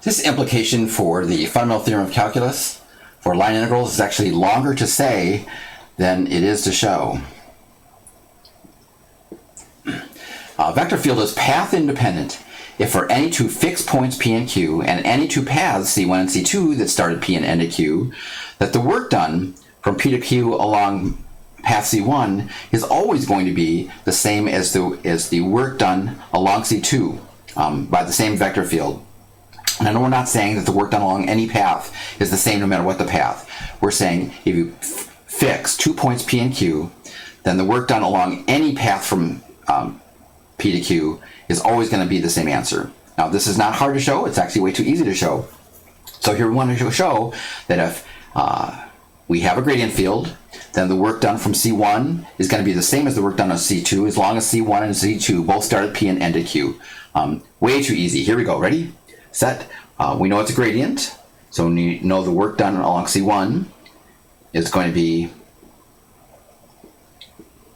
This implication for the fundamental theorem of calculus for line integrals is actually longer to say than it is to show. A vector field is path independent if for any two fixed points P and Q and any two paths C1 and C2 that start at P and end at Q, that the work done from P to Q along path C1 is always going to be the same as the work done along C2 by the same vector field. And I know we're not saying that the work done along any path is the same no matter what the path. We're saying if you fix 2 points P and Q, then the work done along any path from P to Q is always going to be the same answer. Now this is not hard to show, it's actually way too easy to show. So here we want to show that if we have a gradient field, then the work done from C1 is going to be the same as the work done on C2 as long as C1 and C2 both start at P and end at Q. Way too easy. Here we go. Ready? Set. We know it's a gradient, so we know the work done along C1 is going to be,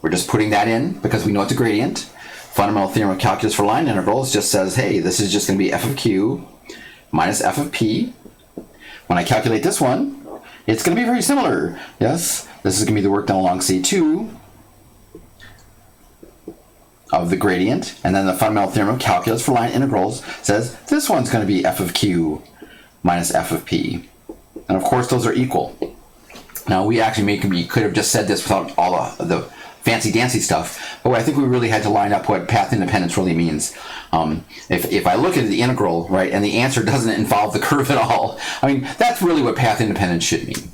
we're just putting that in because we know it's a gradient. Fundamental theorem of calculus for line integrals just says, hey, this is just going to be f of q minus f of p. When I calculate this one, it's going to be very similar. Yes, this is going to be the work done along C2 of the gradient, and then the fundamental theorem of calculus for line integrals says this one's going to be f of q minus f of p. And of course those are equal. Now we actually could have just said this without all of the fancy dancy stuff, but I think we really had to line up what path independence really means. If I look at the integral, right, and the answer doesn't involve the curve at all, I mean, that's really what path independence should mean.